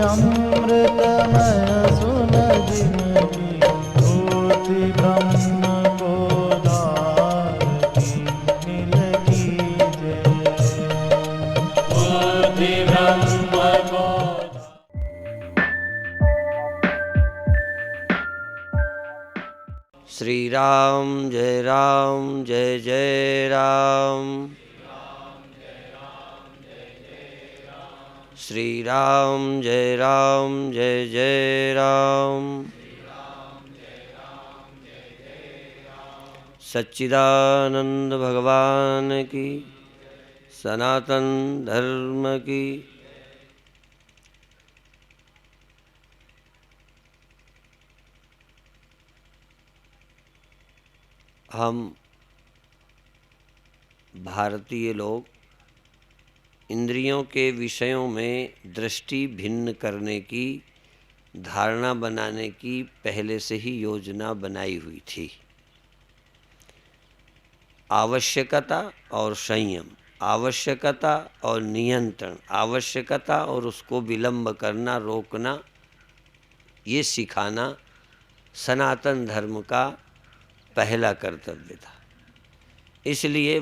अमृतमय सुन जिनकी मूर्ति ब्रह्म को धारती नील की जय। मूर्ति ब्रह्म को श्री राम जय जय राम। श्री राम जय जय राम। सच्चिदानंद भगवान की, सनातन धर्म की। हम भारतीय लोग इंद्रियों के विषयों में दृष्टि भिन्न करने की धारणा बनाने की पहले से ही योजना बनाई हुई थी। आवश्यकता और संयम, आवश्यकता और नियंत्रण, आवश्यकता और उसको विलंब करना, रोकना, ये सिखाना सनातन धर्म का पहला कर्तव्य था। इसलिए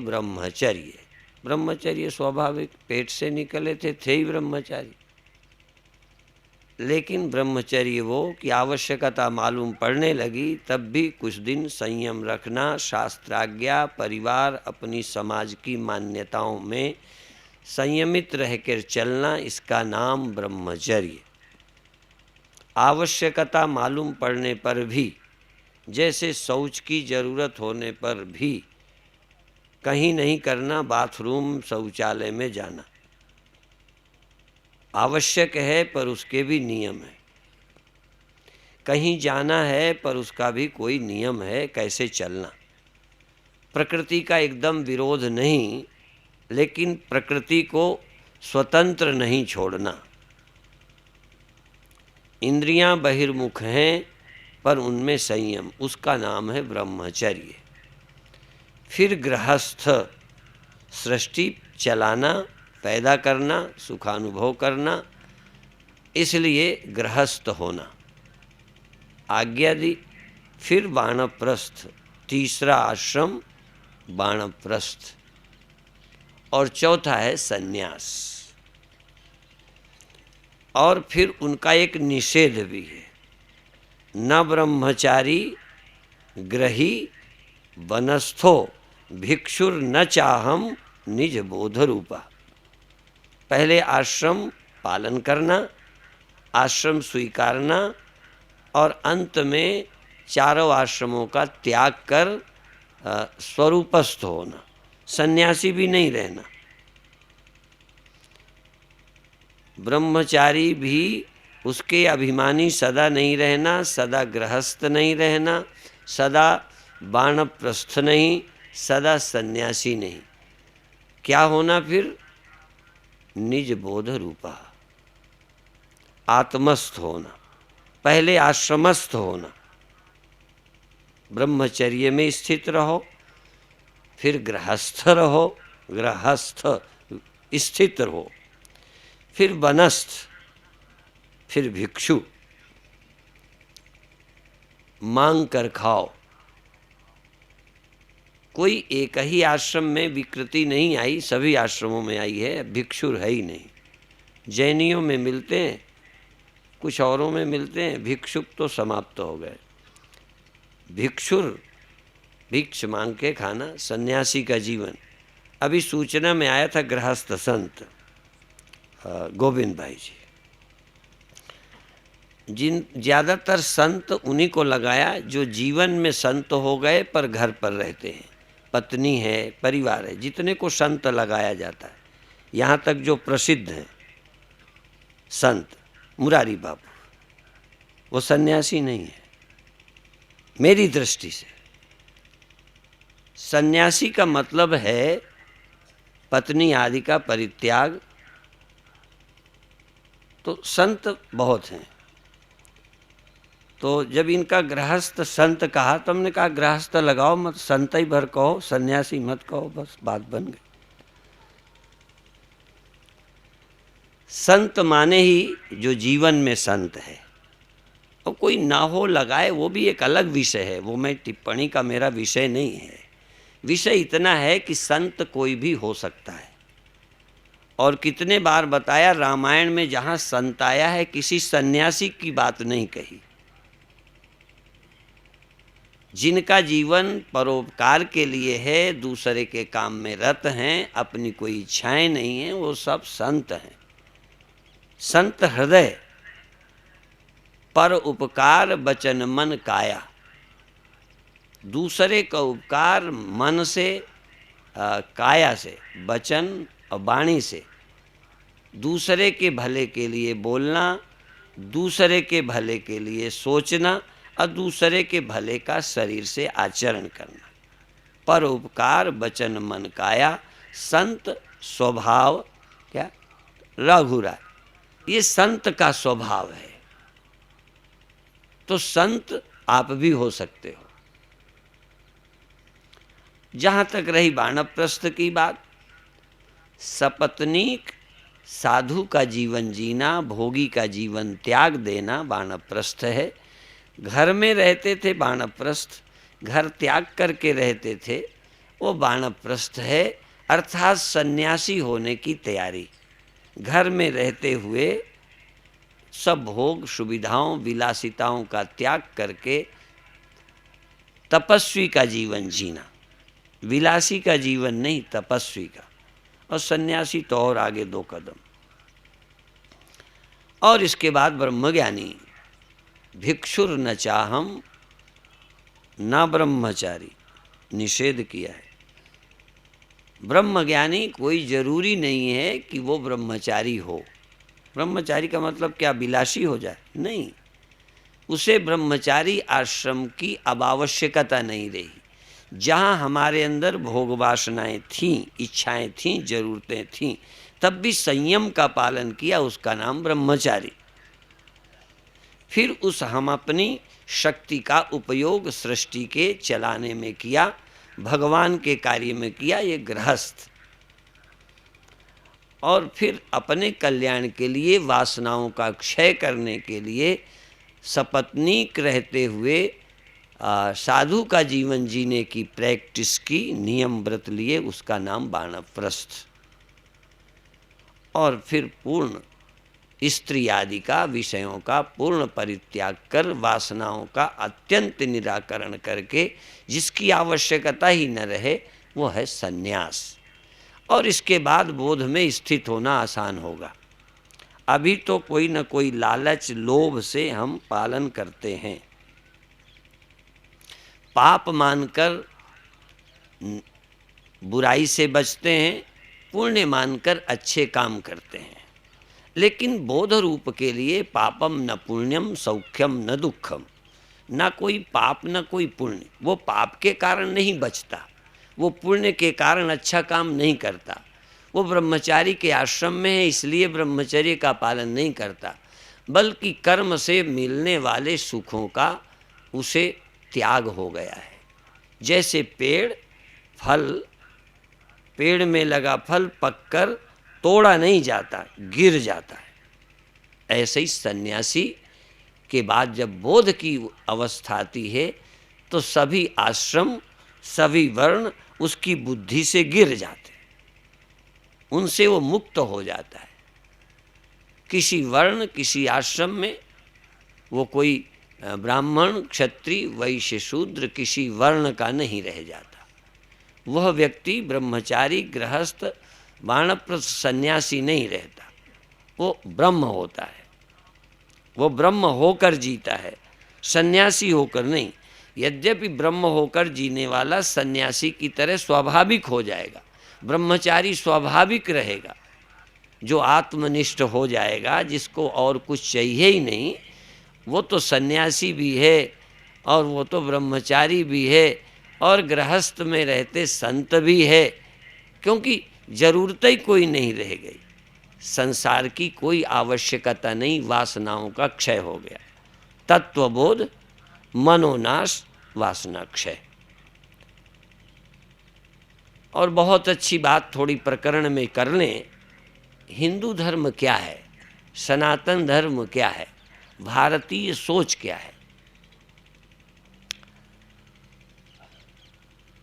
ब्रह्मचर्य स्वाभाविक, पेट से निकले थे ही ब्रह्मचारी। लेकिन ब्रह्मचर्य वो कि आवश्यकता मालूम पड़ने लगी तब भी कुछ दिन संयम रखना, शास्त्राज्ञा, परिवार, अपनी समाज की मान्यताओं में संयमित रहकर चलना, इसका नाम ब्रह्मचर्य। आवश्यकता मालूम पड़ने पर भी, जैसे शौच की जरूरत होने पर भी कहीं नहीं करना, बाथरूम शौचालय में जाना आवश्यक है पर उसके भी नियम है। कहीं जाना है पर उसका भी कोई नियम है, कैसे चलना। प्रकृति का एकदम विरोध नहीं, लेकिन प्रकृति को स्वतंत्र नहीं छोड़ना। इंद्रियां बहिर्मुख हैं पर उनमें संयम, उसका नाम है ब्रह्मचर्य। फिर गृहस्थ, सृष्टि चलाना, पैदा करना, सुखानुभव करना, इसलिए गृहस्थ होना, आज्ञा दी। फिर वानप्रस्थ, तीसरा आश्रम वानप्रस्थ, और चौथा है सन्यास। और फिर उनका एक निषेध भी है, न ब्रह्मचारी ग्रही वनस्थो भिक्षुर न चाहम निज बोध रूपा। पहले आश्रम पालन करना, आश्रम स्वीकारना, और अंत में चारों आश्रमों का त्याग कर स्वरूपस्थ होना, सन्यासी भी नहीं रहना। ब्रह्मचारी भी उसके अभिमानी सदा नहीं रहना, सदा गृहस्थ नहीं रहना, सदा वानप्रस्थ नहीं, सदा सन्यासी नहीं। क्या होना फिर? निज बोध रूपा, आत्मस्थ होना। पहले आश्रमस्थ होना, ब्रह्मचर्य में स्थित रहो, फिर गृहस्थ रहो, गृहस्थ स्थित रहो, फिर वनस्थ, फिर भिक्षु, मांग कर खाओ। कोई एक ही आश्रम में विकृति नहीं आई, सभी आश्रमों में आई है। भिक्षुर है ही नहीं। जैनियों में मिलते हैं, कुछ औरों में मिलते हैं, भिक्षुक तो समाप्त हो गए। भिक्षुर, भिक्ष मांग के खाना, सन्यासी का जीवन। अभी सूचना में आया था गृहस्थ संत गोविंद भाई जी, जिन ज़्यादातर संत उन्हीं को लगाया जो जीवन में संत हो गए पर घर पर रहते हैं, पत्नी है, परिवार है, जितने को संत लगाया जाता है। यहाँ तक जो प्रसिद्ध हैं संत, मुरारी बाबू, वो सन्यासी नहीं है मेरी दृष्टि से। सन्यासी का मतलब है पत्नी आदि का परित्याग। तो संत बहुत हैं, तो जब इनका गृहस्थ संत कहा तो हमने कहा गृहस्थ लगाओ मत, संत ही भर कहो, सन्यासी मत कहो, बस बात बन गई। संत माने ही जो जीवन में संत है, और कोई ना हो लगाए वो भी एक अलग विषय है, वो मैं टिप्पणी का मेरा विषय नहीं है। विषय इतना है कि संत कोई भी हो सकता है। और कितने बार बताया, रामायण में जहाँ संत आया है किसी सन्यासी की बात नहीं कही। जिनका जीवन परोपकार के लिए है, दूसरे के काम में रत हैं, अपनी कोई इच्छाएं नहीं हैं, वो सब संत हैं। संत हृदय पर उपकार वचन मन काया। दूसरे का उपकार मन से, काया से, वचन और वाणी से, दूसरे के भले के लिए बोलना, दूसरे के भले के लिए सोचना और दूसरे के भले का शरीर से आचरण करना। पर उपकार वचन मन काया, संत स्वभाव क्या रघुराय, ये संत का स्वभाव है। तो संत आप भी हो सकते हो। जहाँ तक रही वानप्रस्थ की बात, सपत्नीक साधु का जीवन जीना, भोगी का जीवन त्याग देना वानप्रस्थ है। घर में रहते थे वानप्रस्थ, घर त्याग करके रहते थे, वो वानप्रस्थ है, अर्थात सन्यासी होने की तैयारी। घर में रहते हुए सब भोग सुविधाओं विलासिताओं का त्याग करके तपस्वी का जीवन जीना, विलासी का जीवन नहीं, तपस्वी का। और सन्यासी तो और आगे 2 कदम। और इसके बाद ब्रह्मज्ञानी, भिक्षुर न चाहम न ब्रह्मचारी, निषेध किया है। ब्रह्मज्ञानी कोई जरूरी नहीं है कि वो ब्रह्मचारी हो। ब्रह्मचारी का मतलब क्या विलासी हो जाए? नहीं, उसे ब्रह्मचारी आश्रम की अब आवश्यकता नहीं रही। जहाँ हमारे अंदर भोग वासनाएं थीं, इच्छाएं थीं, जरूरतें थीं, तब भी संयम का पालन किया, उसका नाम ब्रह्मचारी। फिर हम अपनी शक्ति का उपयोग सृष्टि के चलाने में किया, भगवान के कार्य में किया, ये गृहस्थ। और फिर अपने कल्याण के लिए, वासनाओं का क्षय करने के लिए सपत्नीक रहते हुए साधु का जीवन जीने की प्रैक्टिस की, नियम व्रत लिए, उसका नाम वानप्रस्थ। और फिर पूर्ण स्त्री आदि का विषयों का पूर्ण परित्याग कर, वासनाओं का अत्यंत निराकरण करके, जिसकी आवश्यकता ही न रहे, वो है सन्यास। और इसके बाद बोध में स्थित होना आसान होगा। अभी तो कोई न कोई लालच लोभ से हम पालन करते हैं, पाप मानकर बुराई से बचते हैं, पुण्य मानकर अच्छे काम करते हैं। लेकिन बोध रूप के लिए पापम न पुण्यम सौख्यम न दुखम, ना कोई पाप न कोई पुण्य। वो पाप के कारण नहीं बचता, वो पुण्य के कारण अच्छा काम नहीं करता। वो ब्रह्मचारी के आश्रम में है इसलिए ब्रह्मचर्य का पालन नहीं करता, बल्कि कर्म से मिलने वाले सुखों का उसे त्याग हो गया है। जैसे पेड़ में लगा फल पककर तोड़ा नहीं जाता, गिर जाता है। ऐसे ही सन्यासी के बाद जब बोध की अवस्था आती है तो सभी आश्रम, सभी वर्ण उसकी बुद्धि से गिर जाते हैं, उनसे वो मुक्त हो जाता है। किसी वर्ण, किसी आश्रम में वो कोई ब्राह्मण, क्षत्रिय, वैश्य, शूद्र किसी वर्ण का नहीं रह जाता। वह व्यक्ति ब्रह्मचारी, गृहस्थ, वानप्रस्थ, सन्यासी नहीं रहता, वो ब्रह्म होता है। वो ब्रह्म होकर जीता है, सन्यासी होकर नहीं। यद्यपि ब्रह्म होकर जीने वाला सन्यासी की तरह स्वाभाविक हो जाएगा, ब्रह्मचारी स्वाभाविक रहेगा। जो आत्मनिष्ठ हो जाएगा, जिसको और कुछ चाहिए ही नहीं, वो तो सन्यासी भी है और वो तो ब्रह्मचारी भी है और गृहस्थ में रहते संत भी है, क्योंकि जरूरत ही कोई नहीं रह गई, संसार की कोई आवश्यकता नहीं, वासनाओं का क्षय हो गया। तत्वबोध, मनोनाश, वासना क्षय। और बहुत अच्छी बात थोड़ी प्रकरण में कर लें, हिंदू धर्म क्या है? सनातन धर्म क्या है, भारतीय सोच क्या है।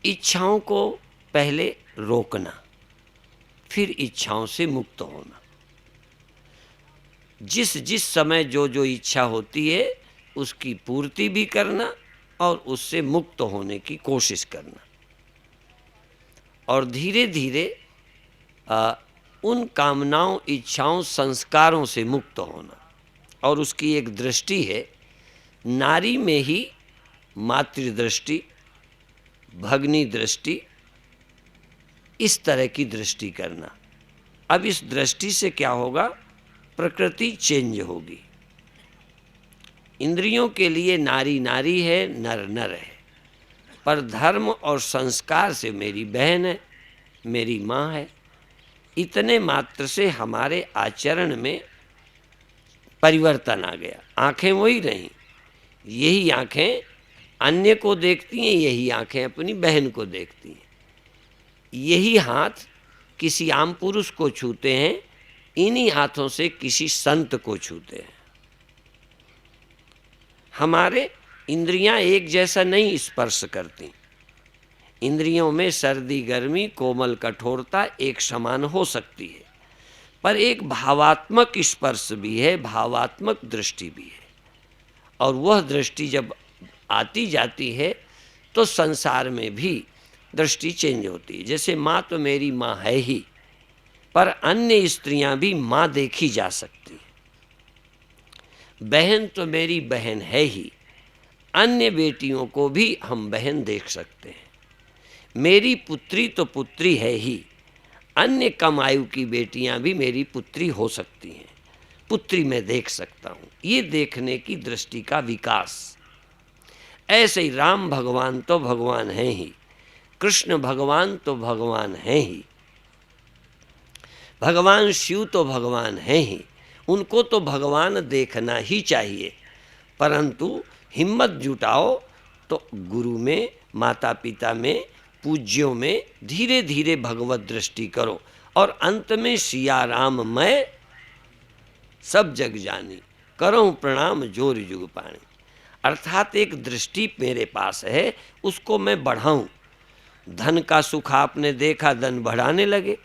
इच्छाओं को पहले रोकना, फिर इच्छाओं से मुक्त होना। जिस जिस समय जो जो इच्छा होती है उसकी पूर्ति भी करना और उससे मुक्त होने की कोशिश करना, और धीरे धीरे उन कामनाओं, इच्छाओं, संस्कारों से मुक्त होना। और उसकी एक दृष्टि है, नारी में ही मातृदृष्टि, भगनी दृष्टि, इस तरह की दृष्टि करना। अब इस दृष्टि से क्या होगा, प्रकृति चेंज होगी। इंद्रियों के लिए नारी नारी है, नर नर है, पर धर्म और संस्कार से मेरी बहन है, मेरी माँ है। इतने मात्र से हमारे आचरण में परिवर्तन आ गया। आंखें वही रहीं, यही आंखें अन्य को देखती हैं, यही आंखें अपनी बहन को देखती हैं। यही हाथ किसी आम पुरुष को छूते हैं, इन्हीं हाथों से किसी संत को छूते हैं। हमारे इंद्रियां एक जैसा नहीं स्पर्श करती। इंद्रियों में सर्दी, गर्मी, कोमल, कठोरता एक समान हो सकती है, पर एक भावात्मक स्पर्श भी है, भावात्मक दृष्टि भी है। और वह दृष्टि जब आती जाती है तो संसार में भी दृष्टि चेंज होती है। जैसे माँ तो मेरी माँ है ही, पर अन्य स्त्रियां भी माँ देखी जा सकती है। बहन तो मेरी बहन है ही, अन्य बेटियों को भी हम बहन देख सकते हैं। मेरी पुत्री तो पुत्री है ही, अन्य कम आयु की बेटियां भी मेरी पुत्री हो सकती हैं, पुत्री मैं देख सकता हूँ। ये देखने की दृष्टि का विकास। ऐसे ही राम भगवान तो भगवान हैं ही, कृष्ण भगवान तो भगवान हैं ही, भगवान शिव तो भगवान हैं ही, उनको तो भगवान देखना ही चाहिए। परंतु हिम्मत जुटाओ तो गुरु में, माता पिता में, पूज्यों में धीरे धीरे भगवत दृष्टि करो, और अंत में सिया राम मैं सब जग जानी, करो प्रणाम जोर जुग पानी। अर्थात एक दृष्टि मेरे पास है, उसको मैं बढ़ाऊं। धन का सुख आपने देखा, धन बढ़ाने लगे।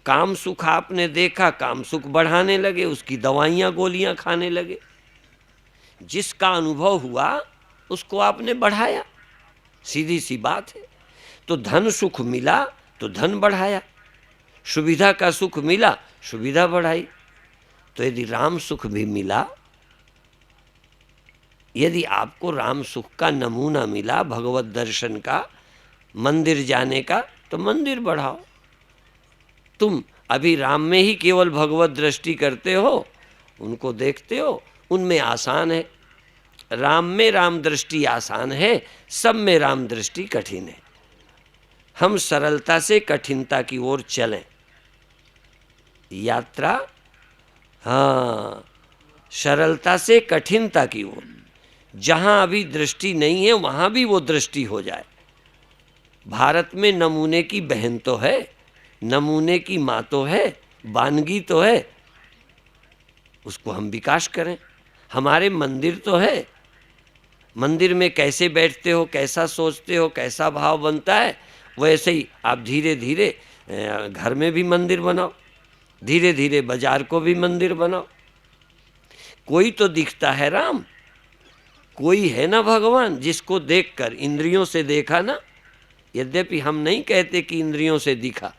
काम सुख आपने देखा, काम सुख बढ़ाने लगे, उसकी दवाइयाँ गोलियाँ खाने लगे। जिसका अनुभव हुआ उसको आपने बढ़ाया, सीधी सी बात है। तो धन सुख मिला तो धन बढ़ाया, सुविधा का सुख मिला, सुविधा बढ़ाई। तो यदि राम सुख भी मिला, यदि आपको राम सुख का नमूना मिला, भगवत दर्शन का, मंदिर जाने का, तो मंदिर बढ़ाओ। तुम अभी राम में ही केवल भगवत दृष्टि करते हो, उनको देखते हो, उनमें आसान है। राम में राम दृष्टि आसान है, सब में राम दृष्टि कठिन है। हम सरलता से कठिनता की ओर चलें। यात्रा, हाँ, सरलता से कठिनता की ओर। जहाँ अभी दृष्टि नहीं है वहाँ भी वो दृष्टि हो जाए। भारत में नमूने की बहन तो है, नमूने की माँ तो है, वानगी तो है, उसको हम विकास करें। हमारे मंदिर तो है, मंदिर में कैसे बैठते हो, कैसा सोचते हो, कैसा भाव बनता है, वैसे ही आप धीरे धीरे घर में भी मंदिर बनाओ, धीरे धीरे बाजार को भी मंदिर बनाओ। कोई तो दिखता है राम, कोई है ना भगवान, जिसको देखकर इंद्रियों से देखा ना, यद्यपि हम नहीं कहते कि इंद्रियों से दिखा,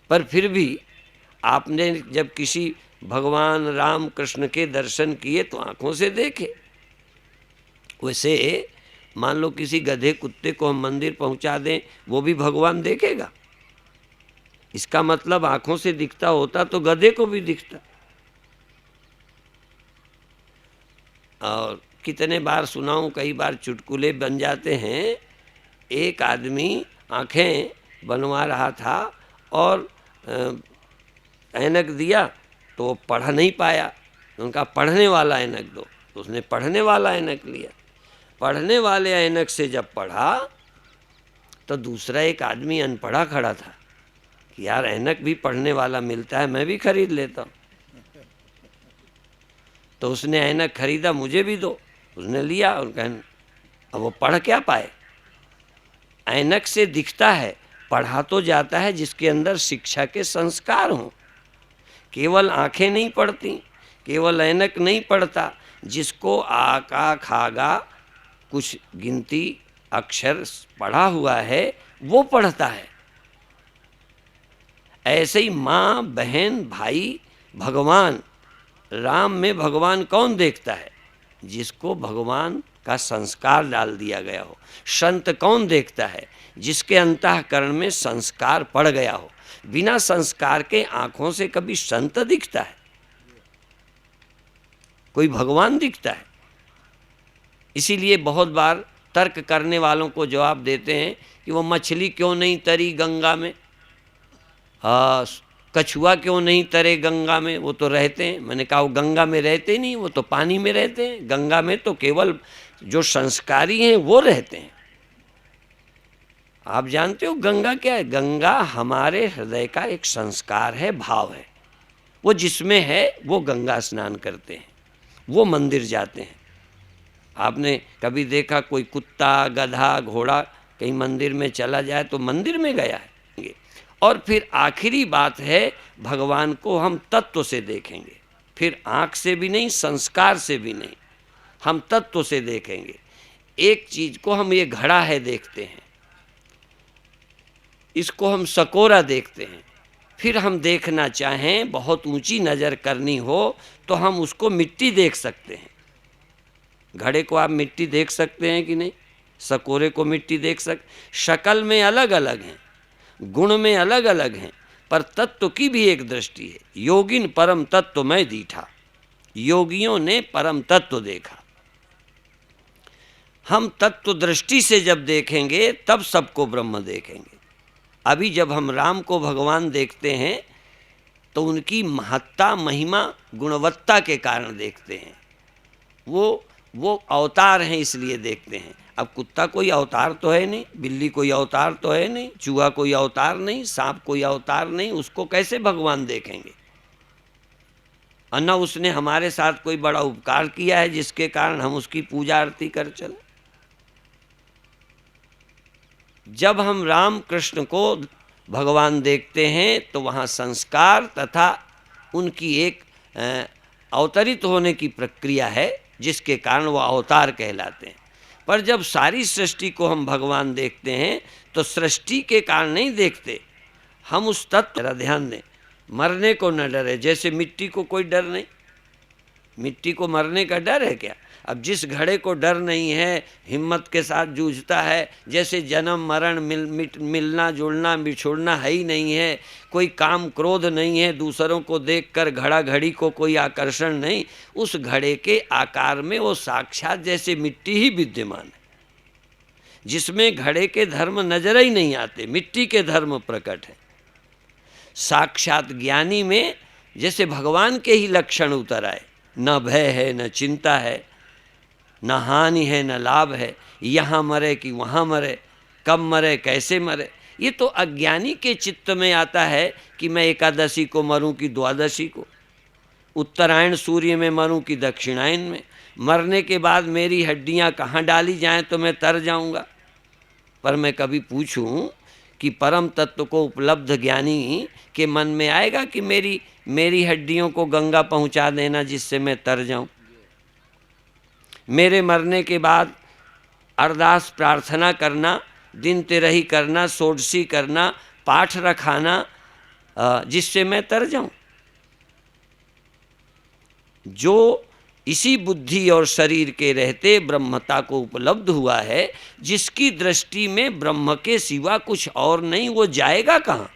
पर फिर भी आपने जब किसी भगवान राम कृष्ण के दर्शन किए तो आंखों से देखे। वैसे मान लो किसी गधे कुत्ते को हम मंदिर पहुंचा दें, वो भी भगवान देखेगा। इसका मतलब आंखों से दिखता होता तो गधे को भी दिखता। और कितने बार सुनाऊं, कई बार चुटकुले बन जाते हैं। एक आदमी आंखें बनवा रहा था और ऐनक दिया तो वो पढ़ नहीं पाया, उनका पढ़ने वाला ऐनक दो, तो उसने पढ़ने वाला ऐनक लिया। पढ़ने वाले ऐनक से जब पढ़ा तो दूसरा एक आदमी अनपढ़ा खड़ा था कि यार ऐनक भी पढ़ने वाला मिलता है, मैं भी खरीद लेता हूँ। तो उसने ऐनक खरीदा, मुझे भी दो। उसने लिया और अब वो पढ़ क्या पाए? ऐनक से दिखता है, पढ़ा तो जाता है जिसके अंदर शिक्षा के संस्कार हों। केवल आंखें नहीं पढ़ती, केवल ऐनक नहीं पढ़ता, जिसको आ का खागा कुछ गिनती अक्षर पढ़ा हुआ है वो पढ़ता है। ऐसे ही माँ, बहन, भाई, भगवान, राम में भगवान कौन देखता है? जिसको भगवान का संस्कार डाल दिया गया हो। संत कौन देखता है? जिसके अंतःकरण में संस्कार पड़ गया हो। बिना संस्कार के आंखों से कभी संत दिखता है? कोई भगवान दिखता है? इसीलिए बहुत बार तर्क करने वालों को जवाब देते हैं कि वो मछली क्यों नहीं तरी गंगा में, कछुआ क्यों नहीं तरे गंगा में, वो तो रहते हैं। मैंने कहा वो गंगा में रहते नहीं, वो तो पानी में रहते हैं। गंगा में तो केवल जो संस्कारी हैं वो रहते हैं। आप जानते हो गंगा क्या है? गंगा हमारे हृदय का एक संस्कार है, भाव है। वो जिसमें है वो गंगा स्नान करते हैं, वो मंदिर जाते हैं। आपने कभी देखा कोई कुत्ता, गधा, घोड़ा कहीं मंदिर में चला जाए तो मंदिर में गया है? और फिर आखिरी बात है, भगवान को हम तत्व से देखेंगे, फिर आँख से भी नहीं, संस्कार से भी नहीं, हम तत्व से देखेंगे। एक चीज को हम ये घड़ा है देखते हैं, इसको हम सकोरा देखते हैं। फिर हम देखना चाहें, बहुत ऊंची नज़र करनी हो तो हम उसको मिट्टी देख सकते हैं। घड़े को आप मिट्टी देख सकते हैं कि नहीं? सकोरे को मिट्टी देख सकते। शक्ल में अलग अलग हैं, गुण में अलग अलग हैं, पर तत्व की भी एक दृष्टि है। योगिन परम तत्व में दीठा, योगियों ने परम तत्व देखा। हम तत्व दृष्टि से जब देखेंगे तब सबको ब्रह्म देखेंगे। अभी जब हम राम को भगवान देखते हैं तो उनकी महत्ता, महिमा, गुणवत्ता के कारण देखते हैं। वो अवतार हैं इसलिए देखते हैं। अब कुत्ता कोई अवतार तो है नहीं, बिल्ली कोई अवतार तो है नहीं, चूहा कोई अवतार नहीं, सांप कोई अवतार नहीं, उसको कैसे भगवान देखेंगे? और न उसने हमारे साथ कोई बड़ा उपकार किया है जिसके कारण हम उसकी पूजा आरती कर चले। जब हम राम कृष्ण को भगवान देखते हैं तो वहाँ संस्कार तथा उनकी एक अवतरित होने की प्रक्रिया है जिसके कारण वो अवतार कहलाते हैं। पर जब सारी सृष्टि को हम भगवान देखते हैं तो सृष्टि के कारण नहीं देखते, हम उस तत्व का ध्यान दें। मरने को न डरे, जैसे मिट्टी को कोई डर नहीं, मिट्टी को मरने का डर है क्या? अब जिस घड़े को डर नहीं है, हिम्मत के साथ जूझता है, जैसे जन्म मरण मिलना जुड़ना बिछुड़ना है ही नहीं है, कोई काम क्रोध नहीं है, दूसरों को देखकर घड़ा घड़ी को कोई आकर्षण नहीं, उस घड़े के आकार में वो साक्षात जैसे मिट्टी ही विद्यमान है, जिसमें घड़े के धर्म नजर ही नहीं आते, मिट्टी के धर्म प्रकट है। साक्षात ज्ञानी में जैसे भगवान के ही लक्षण उतर आए, न भय है, न चिंता है, न हानि है, न लाभ है, यहाँ मरे कि वहाँ मरे, कब मरे, कैसे मरे। ये तो अज्ञानी के चित्त में आता है कि मैं एकादशी को मरूं कि द्वादशी को, उत्तरायण सूर्य में मरूं कि दक्षिणायन में, मरने के बाद मेरी हड्डियाँ कहाँ डाली जाएं तो मैं तर जाऊंगा। पर मैं कभी पूछूं कि परम तत्व को उपलब्ध ज्ञानी के मन में आएगा कि मेरी हड्डियों को गंगा पहुंचा देना जिससे मैं तर जाऊं? मेरे मरने के बाद अरदास प्रार्थना करना, दिन तिरही करना, षोडशी करना, पाठ रखाना जिससे मैं तर जाऊं। जो इसी बुद्धि और शरीर के रहते ब्रह्मता को उपलब्ध हुआ है, जिसकी दृष्टि में ब्रह्म के सिवा कुछ और नहीं, वो जाएगा कहाँ?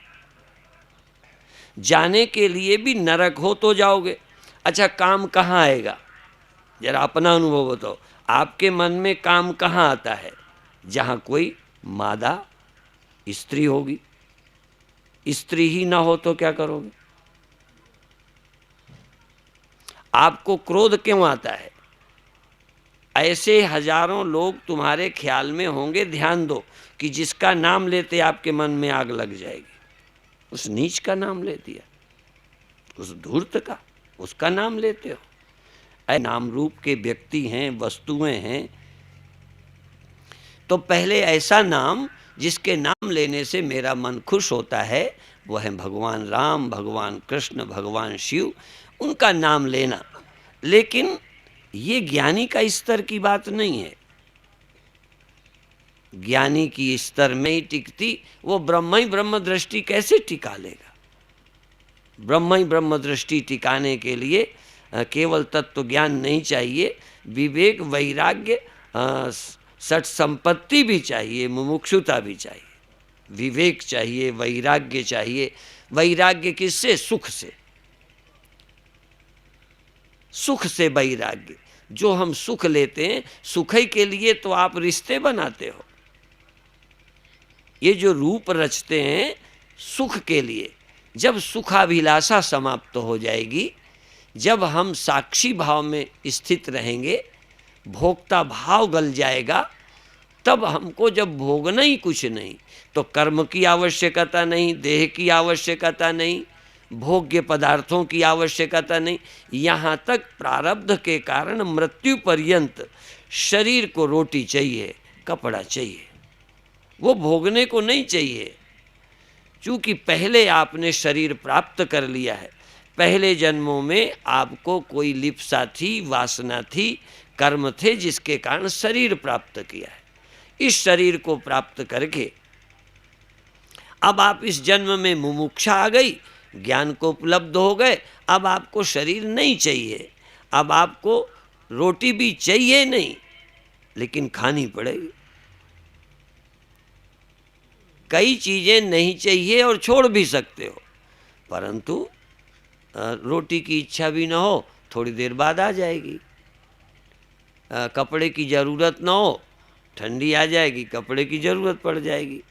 जाने के लिए भी नरक हो तो जाओगे। अच्छा, काम कहाँ आएगा? जरा अपना अनुभव बताओ, आपके मन में काम कहाँ आता है? जहाँ कोई मादा स्त्री होगी। स्त्री ही ना हो तो क्या करोगे? आपको क्रोध क्यों आता है? ऐसे हजारों लोग तुम्हारे ख्याल में होंगे, ध्यान दो, कि जिसका नाम लेते आपके मन में आग लग जाएगी। उस नीच का नाम ले दिया, उस धूर्त का, उसका नाम लेते हो। नाम रूप के व्यक्ति हैं, वस्तुएं हैं, तो पहले ऐसा नाम जिसके नाम लेने से मेरा मन खुश होता है वो है भगवान राम, भगवान कृष्ण, भगवान शिव, उनका नाम लेना। लेकिन ये ज्ञानी का स्तर की बात नहीं है। ज्ञानी की स्तर में ही टिकती, वो ब्रह्म ही ब्रह्म दृष्टि कैसे टिका लेगा? ब्रह्म ही ब्रह्म दृष्टि टिकाने के लिए केवल तत्व ज्ञान नहीं चाहिए, विवेक, वैराग्य, सठ संपत्ति भी चाहिए, मुमुक्षुता भी चाहिए। विवेक चाहिए, वैराग्य चाहिए। वैराग्य किससे? सुख से। सुख से वैराग्य। जो हम सुख लेते हैं, सुख ही के लिए तो आप रिश्ते बनाते हो। ये जो रूप रचते हैं सुख के लिए, जब सुखाभिलाषा समाप्त हो जाएगी, जब हम साक्षी भाव में स्थित रहेंगे, भोक्ता भाव गल जाएगा, तब हमको जब भोगना ही कुछ नहीं, तो कर्म की आवश्यकता नहीं, देह की आवश्यकता नहीं, भोग्य पदार्थों की आवश्यकता नहीं। यहाँ तक प्रारब्ध के कारण मृत्यु पर्यंत शरीर को रोटी चाहिए, कपड़ा चाहिए, वो भोगने को नहीं चाहिए। चूँकि पहले आपने शरीर प्राप्त कर लिया है, पहले जन्मों में आपको कोई लिप्सा थी, वासना थी, कर्म थे, जिसके कारण शरीर प्राप्त किया है। इस शरीर को प्राप्त करके अब आप इस जन्म में मुमुक्षा आ गई, ज्ञान को उपलब्ध हो गए, अब आपको शरीर नहीं चाहिए, अब आपको रोटी भी चाहिए नहीं, लेकिन खानी पड़ेगी। कई चीज़ें नहीं चाहिए और छोड़ भी सकते हो, परंतु रोटी की इच्छा भी ना हो, थोड़ी देर बाद आ जाएगी। कपड़े की ज़रूरत ना हो, ठंडी आ जाएगी, कपड़े की ज़रूरत पड़ जाएगी।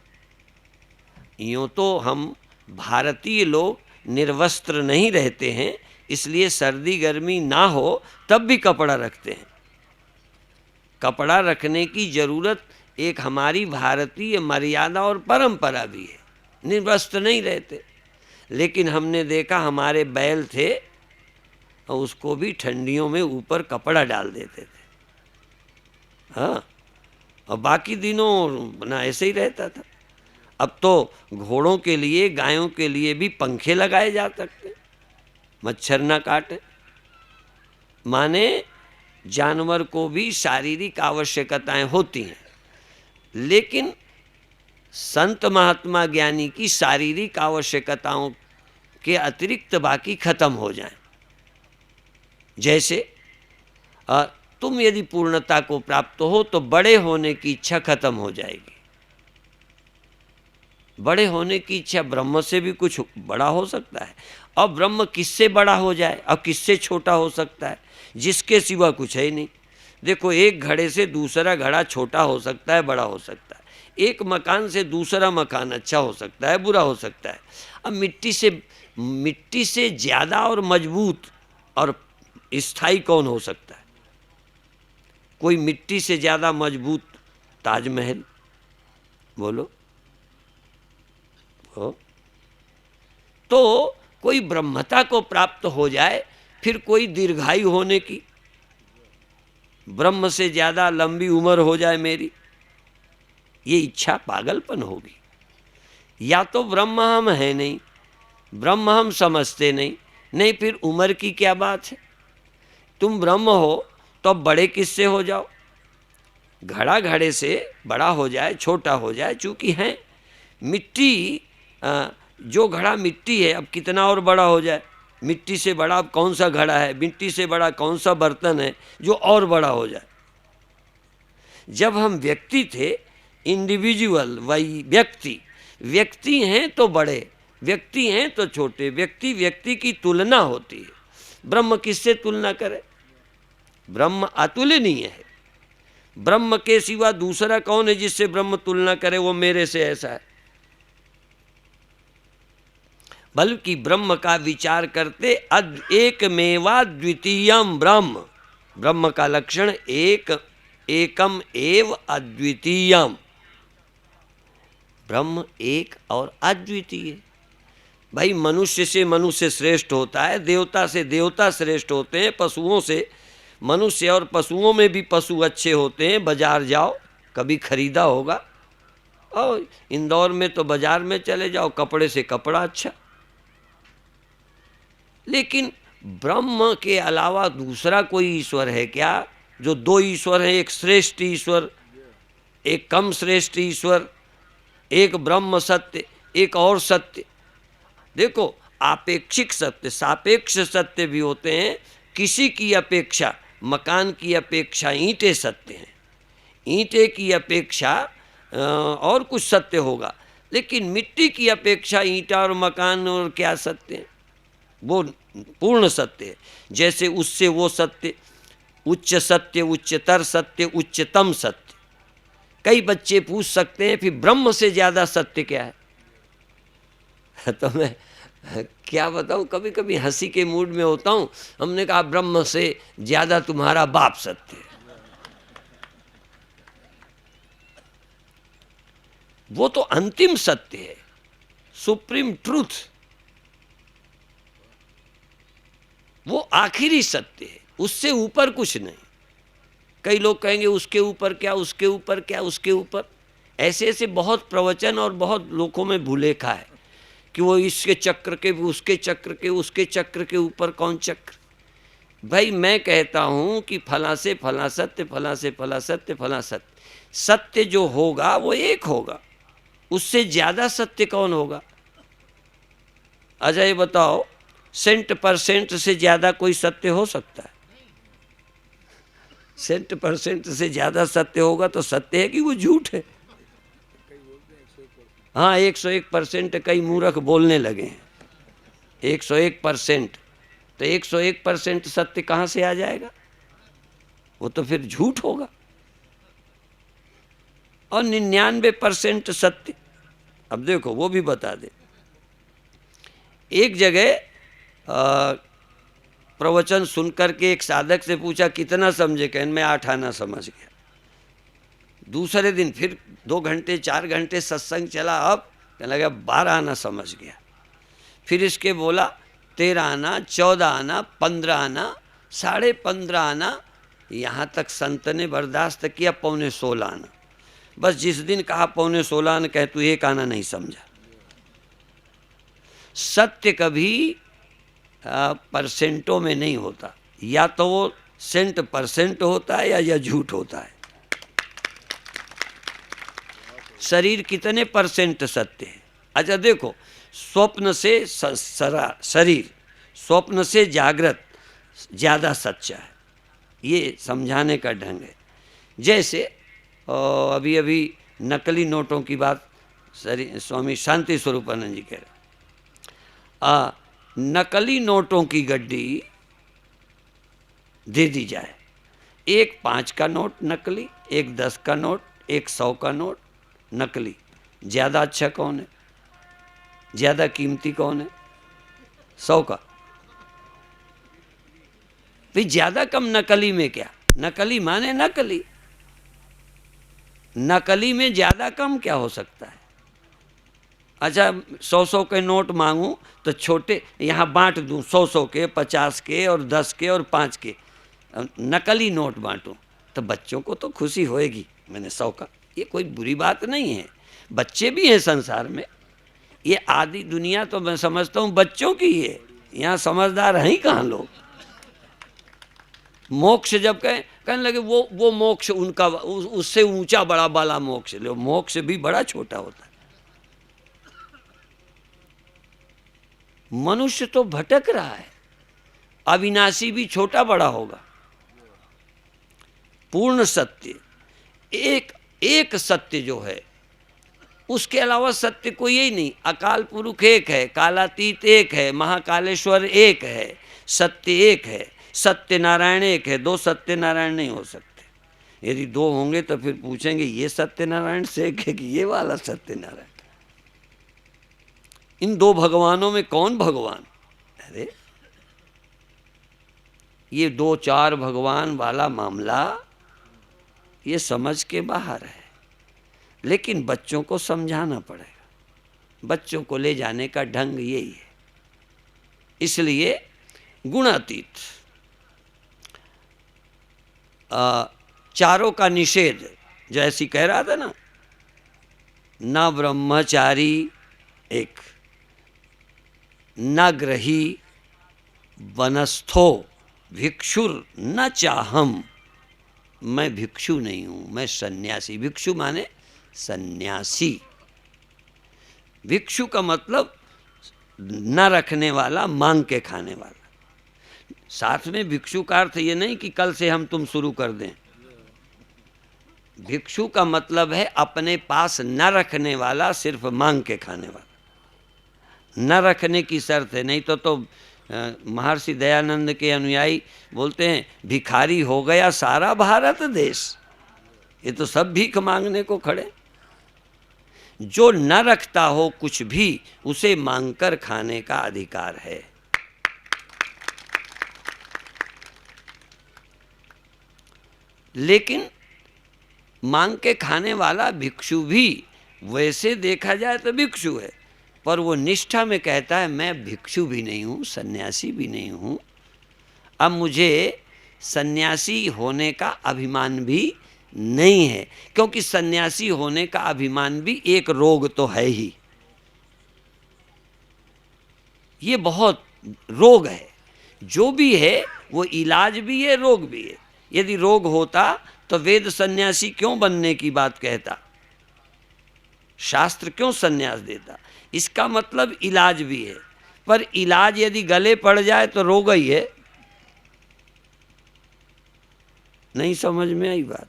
यूँ तो हम भारतीय लोग निर्वस्त्र नहीं रहते हैं, इसलिए सर्दी गर्मी ना हो तब भी कपड़ा रखते हैं। कपड़ा रखने की ज़रूरत एक हमारी भारतीय मर्यादा और परंपरा भी है, निर्वस्त्र नहीं रहते। लेकिन हमने देखा हमारे बैल थे, उसको भी ठंडियों में ऊपर कपड़ा डाल देते थे, हाँ, और बाकी दिनों ना ऐसे ही रहता था। अब तो घोड़ों के लिए, गायों के लिए भी पंखे लगाए जा सकते, मच्छर ना काटे। माने जानवर को भी शारीरिक आवश्यकताएं होती हैं, लेकिन संत महात्मा ज्ञानी की शारीरिक आवश्यकताओं के अतिरिक्त बाकी खत्म हो जाएं। जैसे तुम यदि पूर्णता को प्राप्त हो तो बड़े होने की इच्छा खत्म हो जाएगी। बड़े होने की इच्छा, ब्रह्म से भी कुछ बड़ा हो सकता है, और ब्रह्म किससे बड़ा हो जाए और किससे छोटा हो सकता है? जिसके सिवा कुछ है ही नहीं। देखो, एक घड़े से दूसरा घड़ा छोटा हो सकता है, बड़ा हो सकता है। एक मकान से दूसरा मकान अच्छा हो सकता है, बुरा हो सकता है। अब मिट्टी से ज़्यादा और मजबूत और स्थायी कौन हो सकता है? कोई मिट्टी से ज़्यादा मजबूत ताजमहल, बोलो हो? तो कोई ब्रह्मता को प्राप्त हो जाए, फिर कोई दीर्घायु होने की, ब्रह्म से ज़्यादा लंबी उम्र हो जाए मेरी, ये इच्छा पागलपन होगी। या तो ब्रह्म हम हैं नहीं, ब्रह्म हम समझते नहीं, फिर उम्र की क्या बात है? तुम ब्रह्म हो तो अब बड़े किससे हो जाओ? घड़ा घड़े से बड़ा हो जाए, छोटा हो जाए, चूँकि हैं मिट्टी, जो घड़ा मिट्टी है, अब कितना और बड़ा हो जाए? मिट्टी से बड़ा अब कौन सा घड़ा है? मिट्टी से बड़ा कौन सा बर्तन है जो और बड़ा हो जाए? जब हम व्यक्ति थे, इंडिविजुअल, वही व्यक्ति हैं तो बड़े, व्यक्ति हैं तो छोटे, व्यक्ति की तुलना होती है। ब्रह्म किससे तुलना करे? ब्रह्म अतुलनीय है। ब्रह्म के सिवा दूसरा कौन है जिससे ब्रह्म तुलना करे? वो मेरे से ऐसा है। बल्कि ब्रह्म का विचार करते एकमेवा द्वितीयम ब्रह्म, ब्रह्म का लक्षण एकम एव अद्वितीयम, ब्रह्म एक और अद्वितीय। भाई, मनुष्य से मनुष्य श्रेष्ठ होता है, देवता से देवता श्रेष्ठ होते हैं, पशुओं से मनुष्य और पशुओं में भी पशु अच्छे होते हैं। बाजार जाओ, कभी खरीदा होगा, और इंदौर में तो बाजार में चले जाओ, कपड़े से कपड़ा अच्छा। लेकिन ब्रह्म के अलावा दूसरा कोई ईश्वर है क्या? जो दो ईश्वर हैं, एक श्रेष्ठ ईश्वर, एक कम श्रेष्ठ ईश्वर, एक ब्रह्म सत्य, एक और सत्य। देखो, आपेक्षिक सत्य, सापेक्ष सत्य भी होते हैं। किसी की अपेक्षा, मकान की अपेक्षा ईंटें सत्य हैं, ईंटे की अपेक्षा और कुछ सत्य होगा, लेकिन मिट्टी की अपेक्षा ईंटा और मकान और क्या सत्य है? वो पूर्ण सत्य है। जैसे उससे वो सत्य, उच्च सत्य, उच्चतर सत्य, उच्चतम सत्य। कई बच्चे पूछ सकते हैं फिर ब्रह्म से ज्यादा सत्य क्या है? तो मैं क्या बताऊं, कभी कभी हंसी के मूड में होता हूं। हमने कहा ब्रह्म से ज्यादा तुम्हारा बाप सत्य है। वो तो अंतिम सत्य है, सुप्रीम ट्रूथ, वो आखिरी सत्य है, उससे ऊपर कुछ नहीं। कई लोग कहेंगे उसके ऊपर क्या, उसके ऊपर क्या, उसके ऊपर। ऐसे ऐसे बहुत प्रवचन और बहुत लोगों में भूलेखा है कि वो इसके चक्र के, उसके चक्र के, उसके चक्र के ऊपर कौन चक्र। भाई मैं कहता हूं कि फला से फला सत्य, फला से फला सत्य, फला सत्य। सत्य जो होगा वो एक होगा, उससे ज्यादा सत्य कौन होगा? अच्छा ये बताओ, 100% से ज्यादा कोई सत्य हो सकता है? 100% से ज्यादा सत्य होगा तो सत्य है कि वो झूठ है? हाँ, 101% कई मूर्ख बोलने लगे हैं। 101%, तो 101% सत्य कहाँ से आ जाएगा? वो तो फिर झूठ होगा। और 99% सत्य। अब देखो वो भी बता दे। एक जगह प्रवचन सुनकर के एक साधक से पूछा कितना समझे? कहने मैं 8 आना समझ गया। दूसरे दिन फिर 2 घंटे 4 घंटे सत्संग चला, अब कहने लगा 12 आना समझ गया। फिर इसके बोला 13 आना, 14 आना, 15 आना, 15.5 आना, यहाँ तक संत ने बर्दाश्त किया 15.25 आना। बस जिस दिन कहा 15.25 आना, कहे तू 1 आना नहीं समझा। सत्य कभी परसेंटों में नहीं होता, या तो वो 100% होता है या झूठ होता है। शरीर कितने % सत्य है? अच्छा देखो, स्वप्न से शरीर, स्वप्न से जागृत ज़्यादा सच्चा है, ये समझाने का ढंग है। जैसे अभी अभी नकली नोटों की बात स्वामी शांति स्वरूपानंद जी कह रहे, नकली नोटों की गड्डी दे दी जाए, एक 5 का नोट नकली, एक 10 का नोट, एक 100 का नोट नकली, ज़्यादा अच्छा कौन है? ज़्यादा कीमती कौन है? 100 का। भाई ज़्यादा कम नकली में क्या? नकली माने नकली, नकली में ज़्यादा कम क्या हो सकता है? अच्छा 100 के नोट मांगूं तो छोटे यहाँ बांट दूं, 100 के, 50 के और 10 के और 5 के नकली नोट बांटूं, तो बच्चों को तो खुशी होएगी। मैंने 100 का, ये कोई बुरी बात नहीं है। बच्चे भी हैं संसार में, ये आदि दुनिया तो मैं समझता हूँ बच्चों की है। यहाँ समझदार हैं ही कहाँ लोग। मोक्ष जब कहने लगे वो मोक्ष उनका, उससे ऊंचा बड़ा वाला मोक्ष लो। मोक्ष भी बड़ा छोटा होता है। मनुष्य तो भटक रहा है, अविनाशी भी छोटा बड़ा होगा। पूर्ण सत्य एक सत्य जो है, उसके अलावा सत्य कोई ही नहीं। अकाल पुरुष एक है, कालातीत एक है, महाकालेश्वर एक है, सत्य एक है, सत्य नारायण एक है। 2 सत्य नारायण नहीं हो सकते। यदि 2 होंगे तो फिर पूछेंगे ये सत्य नारायण से एक है कि ये वाला सत्य नारायण। इन 2 भगवानों में कौन भगवान? अरे ये 2-4 भगवान वाला मामला ये समझ के बाहर है। लेकिन बच्चों को समझाना पड़ेगा, बच्चों को ले जाने का ढंग यही है। इसलिए गुणातीत, चारों का निषेध, जैसी कह रहा था ना ब्रह्मचारी एक, न ग्रही वनस्थो भिक्षुर न चाहम, मैं भिक्षु नहीं हूं, मैं सन्यासी। भिक्षु माने सन्यासी। भिक्षु का मतलब न रखने वाला, मांग के खाने वाला। साथ में भिक्षु का अर्थ ये नहीं कि कल से हम तुम शुरू कर दें। भिक्षु का मतलब है अपने पास न रखने वाला, सिर्फ मांग के खाने वाला। न रखने की शर्त है, नहीं तो महर्षि दयानंद के अनुयायी बोलते हैं भिखारी हो गया सारा भारत देश। ये तो सब भीख मांगने को खड़े। जो न रखता हो कुछ भी, उसे मांगकर खाने का अधिकार है। लेकिन मांग के खाने वाला भिक्षु भी वैसे देखा जाए तो भिक्षु है, पर वो निष्ठा में कहता है मैं भिक्षु भी नहीं हूँ, सन्यासी भी नहीं हूँ। अब मुझे सन्यासी होने का अभिमान भी नहीं है, क्योंकि सन्यासी होने का अभिमान भी एक रोग तो है ही। ये बहुत रोग है। जो भी है वो इलाज भी है, रोग भी है। यदि रोग होता तो वेद सन्यासी क्यों बनने की बात कहता, शास्त्र क्यों सन्यास देता। इसका मतलब इलाज भी है, पर इलाज यदि गले पड़ जाए तो रोग ही है। नहीं समझ में आई बात?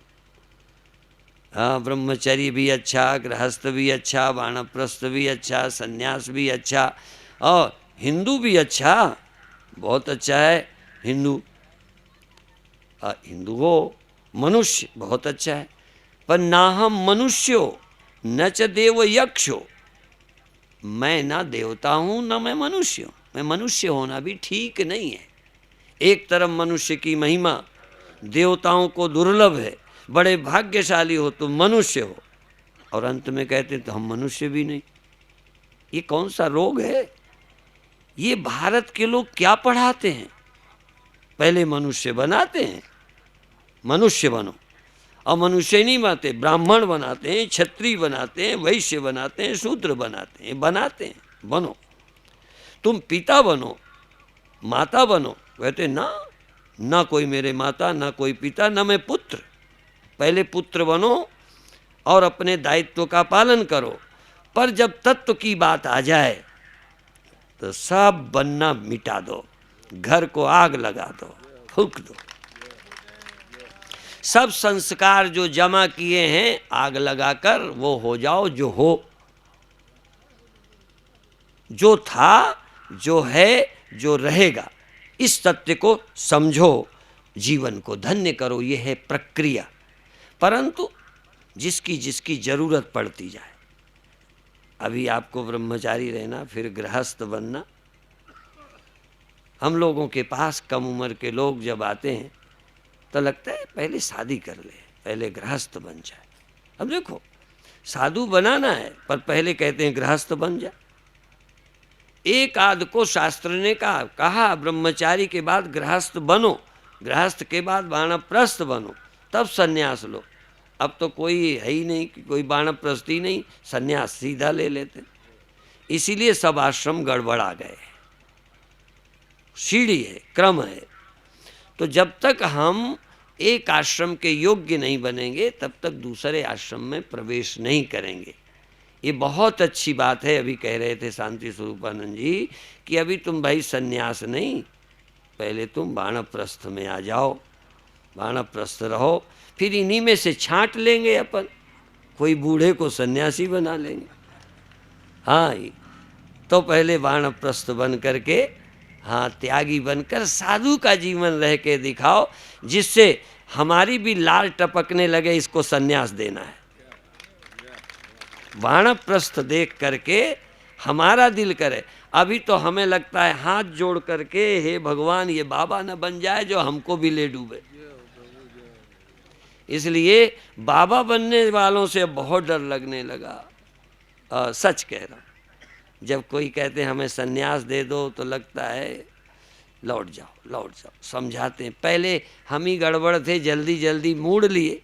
हाँ, ब्रह्मचर्य भी अच्छा, गृहस्थ भी अच्छा, वानप्रस्थ भी अच्छा, सन्यास भी अच्छा, और हिंदू भी अच्छा, बहुत अच्छा है हिंदू। हिंदू हो, मनुष्य बहुत अच्छा है। पर ना हम मनुष्यो न च देव यक्षो, मैं ना देवता हूँ ना मैं मनुष्य हूँ। मैं मनुष्य होना भी ठीक नहीं है। एक तरफ मनुष्य की महिमा, देवताओं को दुर्लभ है, बड़े भाग्यशाली हो तुम मनुष्य हो, और अंत में कहते तो हम मनुष्य भी नहीं। ये कौन सा रोग है? ये भारत के लोग क्या पढ़ाते हैं? पहले मनुष्य बनाते हैं, मनुष्य बनो, और मनुष्य नहीं बनाते, ब्राह्मण बनाते हैं, क्षत्रिय बनाते हैं, वैश्य बनाते हैं, शूद्र बनाते हैं, बनो। तुम पिता बनो, माता बनो। कहते ना कोई मेरे माता, ना कोई पिता, ना मैं पुत्र। पहले पुत्र बनो और अपने दायित्व का पालन करो, पर जब तत्व की बात आ जाए तो सब बनना मिटा दो, घर को आग लगा दो, फूंक दो। सब संस्कार जो जमा किए हैं आग लगाकर वो हो जाओ जो हो। जो था, जो है, जो रहेगा, इस तथ्य को समझो, जीवन को धन्य करो। ये है प्रक्रिया। परंतु जिसकी जिसकी जरूरत पड़ती जाए। अभी आपको ब्रह्मचारी रहना, फिर गृहस्थ बनना। हम लोगों के पास कम उम्र के लोग जब आते हैं तो लगता है पहले शादी कर ले, पहले गृहस्थ बन जाए। अब देखो, साधु बनाना है पर पहले कहते हैं गृहस्थ बन जा। एक आध को शास्त्र ने कहा ब्रह्मचारी के बाद गृहस्थ बनो, गृहस्थ के बाद वानप्रस्थ बनो, तब सन्यास लो। अब तो कोई है ही नहीं कि कोई वानप्रस्थ ही नहीं, सन्यास सीधा ले लेते। इसीलिए सब आश्रम गड़बड़ा गए। सीढ़ी है, क्रम है। तो जब तक हम एक आश्रम के योग्य नहीं बनेंगे तब तक दूसरे आश्रम में प्रवेश नहीं करेंगे। ये बहुत अच्छी बात है। अभी कह रहे थे शांति स्वरूपानंद जी कि अभी तुम भाई सन्यास नहीं, पहले तुम वानप्रस्थ में आ जाओ, वानप्रस्थ रहो, फिर इन्हीं में से छांट लेंगे अपन, कोई बूढ़े को सन्यासी बना लेंगे। हाँ, तो पहले वानप्रस्थ बन करके, हाँ, त्यागी बनकर साधु का जीवन रह के दिखाओ, जिससे हमारी भी लाल टपकने लगे, इसको सन्यास देना है। वानप्रस्थ देख करके हमारा दिल करे। अभी तो हमें लगता है हाथ जोड़ करके, हे भगवान ये बाबा न बन जाए जो हमको भी ले डूबे। इसलिए बाबा बनने वालों से बहुत डर लगने लगा। सच कह रहा हूँ। जब कोई कहते हमें सन्यास दे दो तो लगता है लौट जाओ लौट जाओ, समझाते हैं। पहले हम ही गड़बड़ थे, जल्दी जल्दी मोड़ लिए,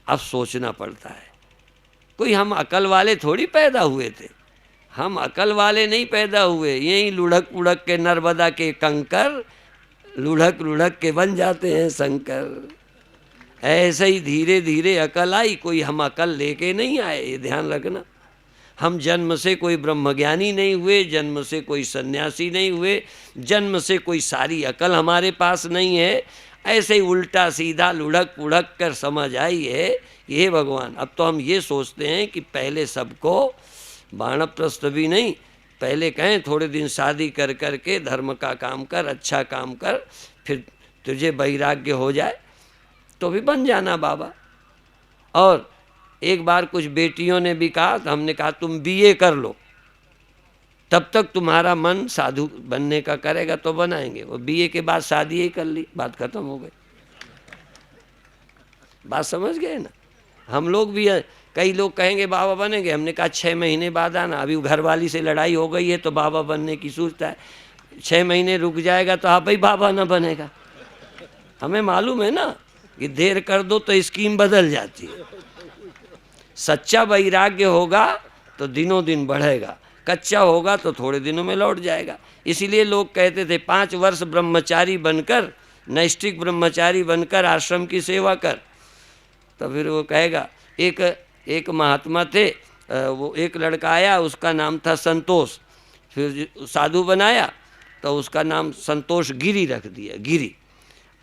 अब सोचना पड़ता है। कोई हम अकल वाले थोड़ी पैदा हुए थे, हम अकल वाले नहीं पैदा हुए, यही लुढ़क उड़क के नर्मदा के कंकर लुढ़क लुढ़क के बन जाते हैं शंकर। ऐसे ही धीरे धीरे अकल आई, कोई हम अकल लेके नहीं आए, ये ध्यान रखना। हम जन्म से कोई ब्रह्मज्ञानी नहीं हुए, जन्म से कोई सन्यासी नहीं हुए, जन्म से कोई सारी अकल हमारे पास नहीं है। ऐसे ही उल्टा सीधा लुढ़क उड़क कर समझ आई है ये भगवान। अब तो हम ये सोचते हैं कि पहले सबको वानप्रस्थ भी नहीं, पहले कहें थोड़े दिन शादी कर कर के धर्म का काम कर, अच्छा काम कर, फिर तुझे वैराग्य हो जाए तो भी बन जाना बाबा। और एक बार कुछ बेटियों ने भी कहा, तो हमने कहा तुम बीए कर लो, तब तक तुम्हारा मन साधु बनने का करेगा तो बनाएंगे। वो बीए के बाद शादी ही कर ली, बात खत्म हो गई। बात समझ गए ना। हम लोग भी, कई लोग कहेंगे बाबा बनेंगे, हमने कहा 6 महीने बाद आना। अभी घरवाली से लड़ाई हो गई है तो बाबा बनने की सोचता है, 6 महीने रुक जाएगा तो आप ही बाबा ना बनेगा। हमें मालूम है ना कि देर कर दो तो स्कीम बदल जाती है। सच्चा वैराग्य होगा तो दिनों दिन बढ़ेगा, कच्चा होगा तो थोड़े दिनों में लौट जाएगा। इसीलिए लोग कहते थे 5 वर्ष ब्रह्मचारी बनकर, नैष्ठिक ब्रह्मचारी बनकर आश्रम की सेवा कर। तो फिर वो कहेगा, एक महात्मा थे, वो एक लड़का आया, उसका नाम था संतोष। फिर साधु बनाया तो उसका नाम संतोष गिरी रख दिया, गिरी।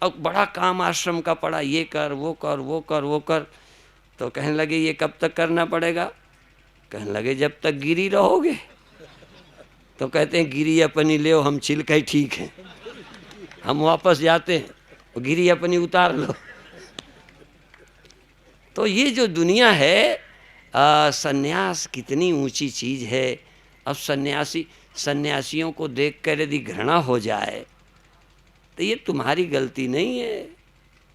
अब बड़ा काम आश्रम का पड़ा, ये कर वो कर वो कर वो कर। तो कहने लगे ये कब तक करना पड़ेगा? कहने लगे जब तक गिरी रहोगे। तो कहते हैं गिरी अपनी ले, हम छिलका ही ठीक है। हम वापस जाते हैं, गिरी अपनी उतार लो। तो ये जो दुनिया है, सन्यास कितनी ऊंची चीज है। अब सन्यासियों को देखकर यदि घृणा हो जाए तो ये तुम्हारी गलती नहीं है,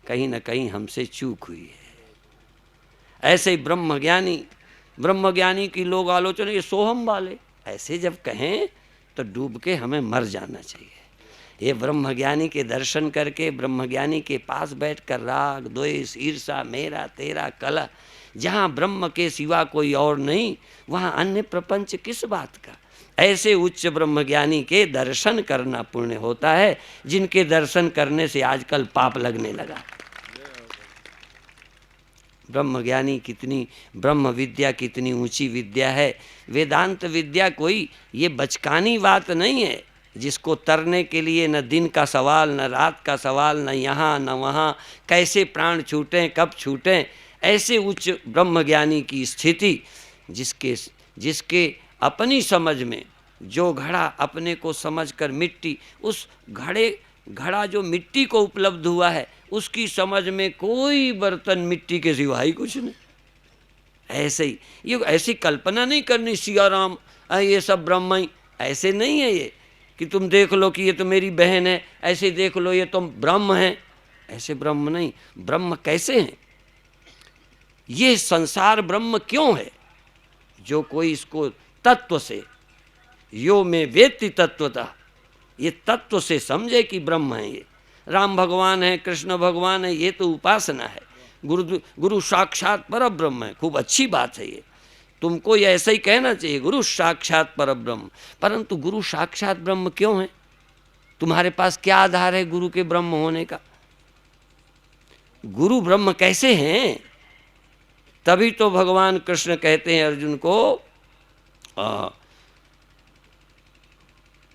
कहीं ना कहीं हमसे चूक हुई है। ऐसे ही ब्रह्मज्ञानी की लोग आलोचना, ये सोहम वाले, ऐसे जब कहें तो डूब के हमें मर जाना चाहिए। ये ब्रह्मज्ञानी के दर्शन करके, ब्रह्मज्ञानी के पास बैठकर राग द्वेष ईर्षा मेरा तेरा कलह, जहाँ ब्रह्म के सिवा कोई और नहीं, वहाँ अन्य प्रपंच किस बात का। ऐसे उच्च ब्रह्मज्ञानी के दर्शन करना पुण्य होता है, जिनके दर्शन करने से आजकल पाप लगने लगा। ब्रह्मज्ञानी कितनी, ब्रह्म विद्या कितनी ऊंची विद्या है। वेदांत विद्या कोई ये बचकानी बात नहीं है, जिसको तरने के लिए न दिन का सवाल, न रात का सवाल, न यहाँ न वहाँ, कैसे प्राण छूटें कब छूटें। ऐसे उच्च ब्रह्मज्ञानी की स्थिति, जिसके अपनी समझ में जो घड़ा अपने को समझकर मिट्टी, उस घड़ा जो मिट्टी को उपलब्ध हुआ है, उसकी समझ में कोई बर्तन मिट्टी के सिवा ही कुछ नहीं। ऐसे ही ये ऐसी कल्पना नहीं करनी सिया राम ये सब ब्रह्म ही, ऐसे नहीं है ये कि तुम देख लो कि ये तो मेरी बहन है, ऐसे देख लो ये तो ब्रह्म है। ऐसे ब्रह्म नहीं। ब्रह्म कैसे हैं? ये संसार ब्रह्म क्यों है? जो कोई इसको तत्व से, यो में वेत्ति तत्वतः, ये तत्व से समझे कि ब्रह्म है। ये राम भगवान है, कृष्ण भगवान है, ये तो उपासना है। गुरु साक्षात पर ब्रह्म है, खूब अच्छी बात है ये। तुमको ये ऐसा ही कहना चाहिए, गुरु साक्षात पर ब्रह्म। परंतु गुरु साक्षात ब्रह्म क्यों है? तुम्हारे पास क्या आधार है गुरु के ब्रह्म होने का? गुरु ब्रह्म कैसे हैं? तभी तो भगवान कृष्ण कहते हैं अर्जुन को,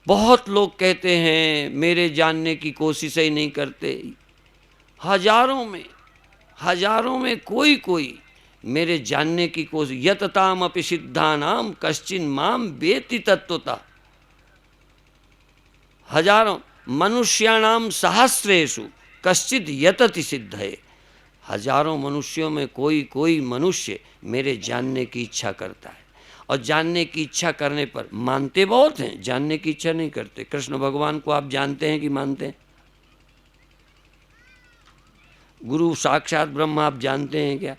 बहुत लोग कहते हैं मेरे जानने की कोशिश ही नहीं करते, हजारों में कोई मेरे जानने की कोशिश, यतताम अपि सिद्धानाम कश्चिन माम वेति तत्वता। हजारों मनुष्याणाम सहस्रेषु कश्चित यतति सिद्धये। हजारों मनुष्यों में कोई मनुष्य मेरे जानने की इच्छा करता है, और जानने की इच्छा करने पर मानते बहुत हैं, जानने की इच्छा नहीं करते। कृष्ण भगवान को आप जानते हैं कि मानते हैं? गुरु साक्षात ब्रह्म आप जानते हैं क्या?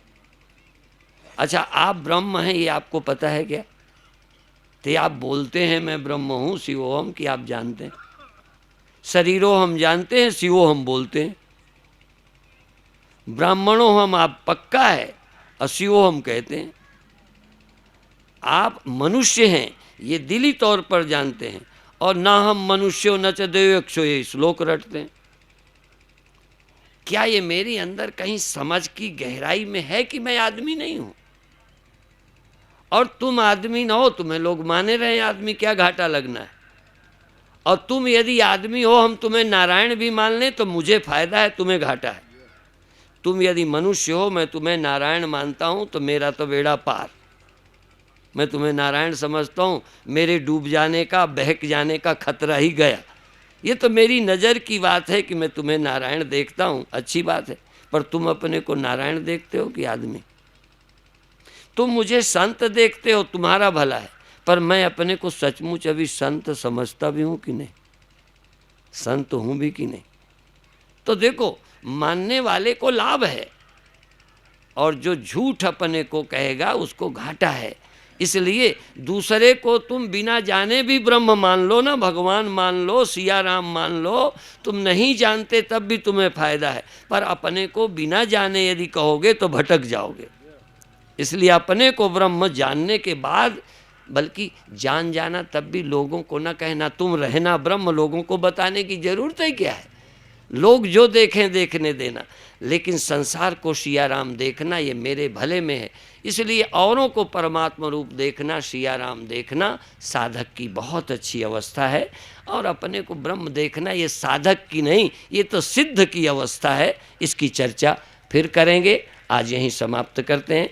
अच्छा, आप ब्रह्म हैं ये आपको पता है क्या? तो आप बोलते हैं मैं ब्रह्म हूँ शिवोहम, कि आप जानते हैं? शरीरो हम जानते हैं, शिवो हम बोलते हैं। ब्राह्मणों हम आप पक्का है, अशिवो हम कहते हैं। आप मनुष्य हैं ये दिली तौर पर जानते हैं, और ना हम मनुष्यो न च देवयक्षो, ये श्लोक रटते हैं। क्या ये मेरी अंदर कहीं समझ की गहराई में है कि मैं आदमी नहीं हूं? और तुम आदमी ना हो, तुम्हें लोग माने रहे आदमी, क्या घाटा लगना है? और तुम यदि आदमी हो, हम तुम्हें नारायण भी मान लें तो मुझे फायदा है, तुम्हें घाटा है। तुम यदि मनुष्य हो, मैं तुम्हें नारायण मानता हूं तो मेरा तो बेड़ा पार। मैं तुम्हें नारायण समझता हूं, मेरे डूब जाने का, बहक जाने का खतरा ही गया। ये तो मेरी नज़र की बात है कि मैं तुम्हें नारायण देखता हूं, अच्छी बात है। पर तुम अपने को नारायण देखते हो कि आदमी? तुम मुझे संत देखते हो, तुम्हारा भला है, पर मैं अपने को सचमुच अभी संत समझता भी हूं कि नहीं? संत हूं भी कि नहीं? तो देखो, मानने वाले को लाभ है, और जो झूठ अपने को कहेगा उसको घाटा है। इसलिए दूसरे को तुम बिना जाने भी ब्रह्म मान लो ना, भगवान मान लो, सिया राम मान लो, तुम नहीं जानते तब भी तुम्हें फायदा है। पर अपने को बिना जाने यदि कहोगे तो भटक जाओगे। इसलिए अपने को ब्रह्म जानने के बाद, बल्कि जान जाना तब भी लोगों को न कहना तुम रहना ब्रह्म, लोगों को बताने की जरूरत है क्या है? लोग जो देखें देखने देना, लेकिन संसार को सिया राम देखना ये मेरे भले में है। इसलिए औरों को परमात्मा रूप देखना, सिया राम देखना साधक की बहुत अच्छी अवस्था है, और अपने को ब्रह्म देखना ये साधक की नहीं, ये तो सिद्ध की अवस्था है। इसकी चर्चा फिर करेंगे, आज यहीं समाप्त करते हैं।